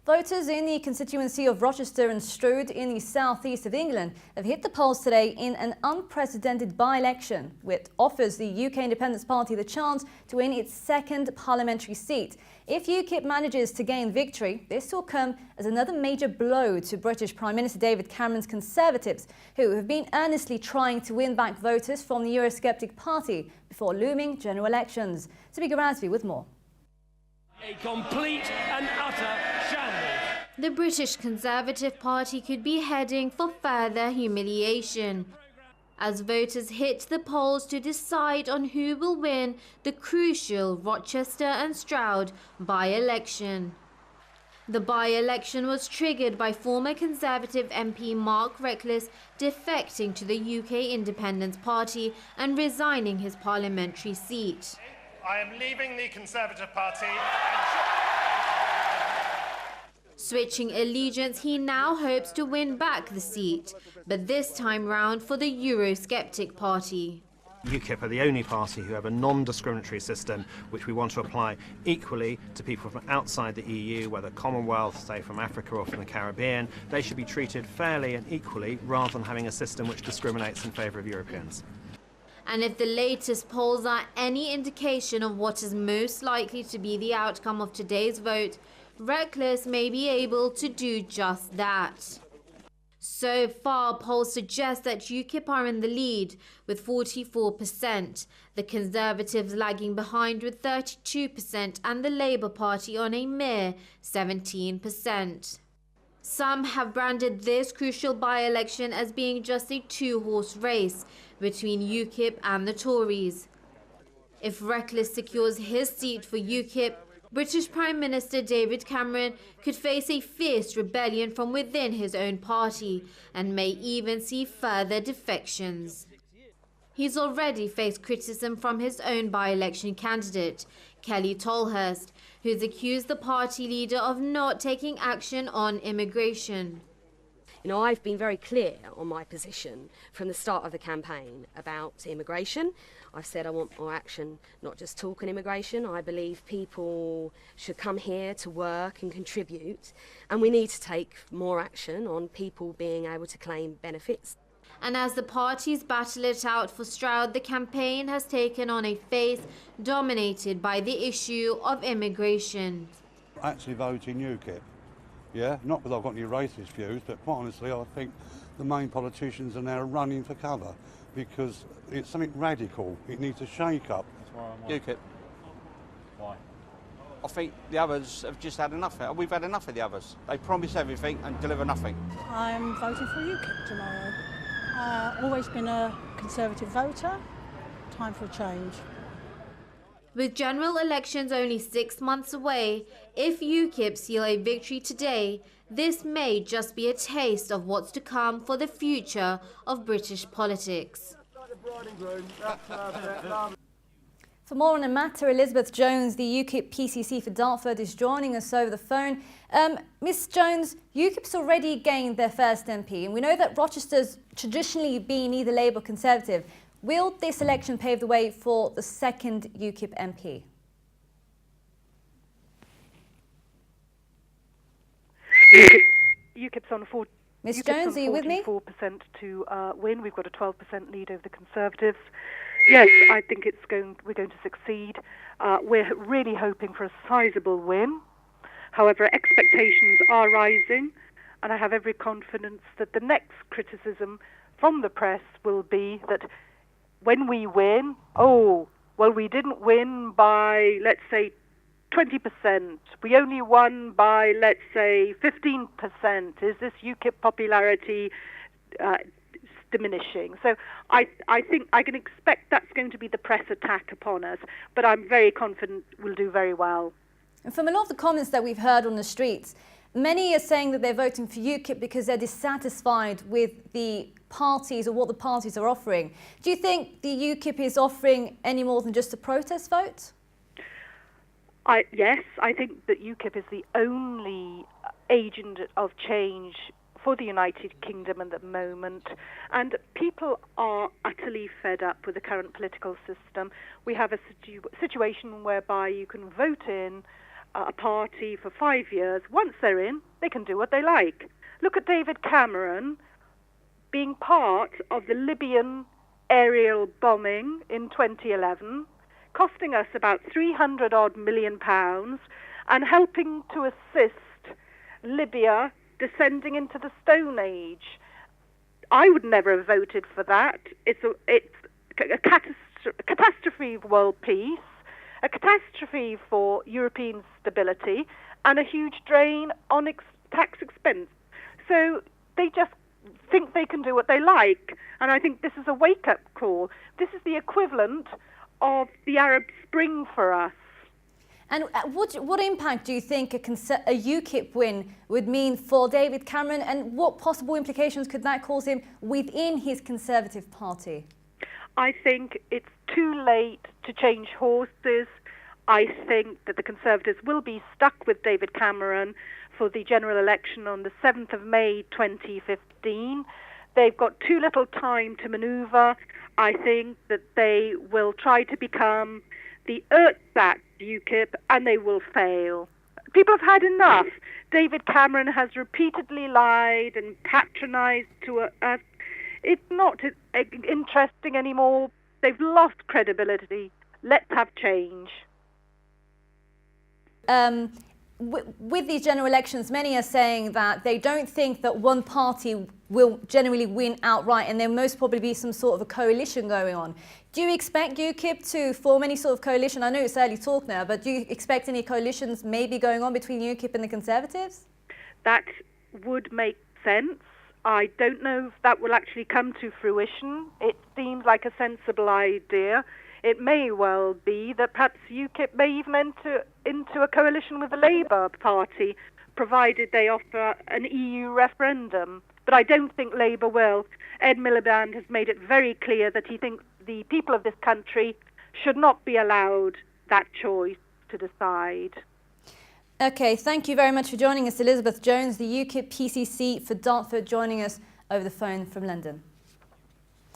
Voters in the constituency of Rochester and Stroud in the southeast of England have hit the polls today in an unprecedented by-election, which offers the UK Independence Party the chance to win its second parliamentary seat. If UKIP manages to gain victory, this will come as another major blow to British Prime Minister David Cameron's Conservatives, who have been earnestly trying to win back voters from the Eurosceptic party before looming general elections. Toby Garazvi with more. A complete and utter shambles. The British Conservative Party could be heading for further humiliation as voters hit the polls to decide on who will win the crucial Rochester and Stroud by-election. The by-election was triggered by former Conservative MP Mark Reckless defecting to the UK Independence Party and resigning his parliamentary seat. I am leaving the Conservative Party. Switching allegiance, he now hopes to win back the seat, but this time round for the Eurosceptic party. UKIP are the only party who have a non-discriminatory system which we want to apply equally to people from outside the EU, whether Commonwealth, say from Africa or from the Caribbean. They should be treated fairly and equally rather than having a system which discriminates in favour of Europeans. And if the latest polls are any indication of what is most likely to be the outcome of today's vote, Reckless may be able to do just that. So far, polls suggest that UKIP are in the lead with 44%, the Conservatives lagging behind with 32% and the Labour Party on a mere 17%. Some have branded this crucial by-election as being just a two-horse race between UKIP and the Tories. If Reckless secures his seat for UKIP, British Prime Minister David Cameron could face a fierce rebellion from within his own party and may even see further defections. He's already faced criticism from his own by-election candidate, Kelly TOLHURST, who's accused the party leader of not taking action on immigration. You know, I've been very clear on my position from the start of the campaign about immigration. I've said I want more action, not just talk on immigration. I believe people should come here to work and contribute, and we need to take more action on people being able to claim benefits. And as the parties battle it out for Stroud, the campaign has taken on a phase dominated by the issue of immigration. Actually voting UKIP. Yeah, not because I've got any racist views, but quite honestly I think the main politicians are now running for cover because it's something radical. It needs a shake-up. That's why I'm UKIP. Why? I think the others have just had enough. We've had enough of the others. They promise everything and deliver nothing. I'm voting for UKIP tomorrow. Always been a Conservative voter. Time for a change. With general elections only 6 months away, if UKIP seal a victory today, this may just be a taste of what's to come for the future of British politics. For more on the matter, Elizabeth Jones, the UKIP PCC for Dartford, is joining us over the phone. Ms Jones, UKIP's already gained their first MP, and we know that Rochester's traditionally been either Labour or Conservative. Will this election pave the way for the second UKIP MP? UKIP's on 4. Ms Jones, are you with me? 4% to win. We've got a 12% lead over the Conservatives. Yes, I think we're going to succeed. We're really hoping for a sizable win. However, expectations are rising, and I have every confidence that the next criticism from the press will be that when we win, we didn't win by, let's say, 20%. We only won by, let's say, 15%. Is this UKIP popularity diminishing? So I think I can expect that's going to be the press attack upon us, but I'm very confident we'll do very well. And from a lot of the comments that we've heard on the streets, many are saying that they're voting for UKIP because they're dissatisfied with the parties or what the parties are offering. Do you think the UKIP is offering any more than just a protest vote? Yes, I think that UKIP is the only agent of change for the United Kingdom at the moment, and people are utterly fed up with the current political system. We have a situation whereby you can vote in a party for 5 years. Once they're in, they can do what they like. Look at David Cameron being part of the Libyan aerial bombing in 2011, costing us about £300 million and helping to assist Libya descending into the Stone Age. I would never have voted for that. It's a catastrophe for world peace, a catastrophe for European stability, and a huge drain on tax expense. So they just think they can do what they like, and I think this is a wake-up call. This is the equivalent of the Arab Spring for us. And what impact do you think a UKIP win would mean for David Cameron, and what possible implications could that cause him within his Conservative Party? I think it's too late to change horses. I think that the Conservatives will be stuck with David Cameron for the general election on the 7th of May 2015. They've got too little time to manoeuvre. I think that they will try to become the ersatz UKIP, and they will fail. People have had enough. David Cameron has repeatedly lied and patronised to us. It's not interesting anymore. They've lost credibility. Let's have change. With these general elections, many are saying that they don't think that one party will generally win outright, and there most probably be some sort of a coalition going on. Do you expect UKIP to form any sort of coalition? I know it's early talk now, but do you expect any coalitions maybe going on between UKIP and the Conservatives? That would make sense. I don't know if that will actually come to fruition. It seems like a sensible idea. It may well be that perhaps UKIP may even enter into a coalition with the Labour Party, provided they offer an EU referendum. But I don't think Labour will. Ed Miliband has made it very clear that he thinks the people of this country should not be allowed that choice to decide. Okay, thank you very much for joining us, Elizabeth Jones, the UKIP PCC for Dartford, joining us over the phone from London.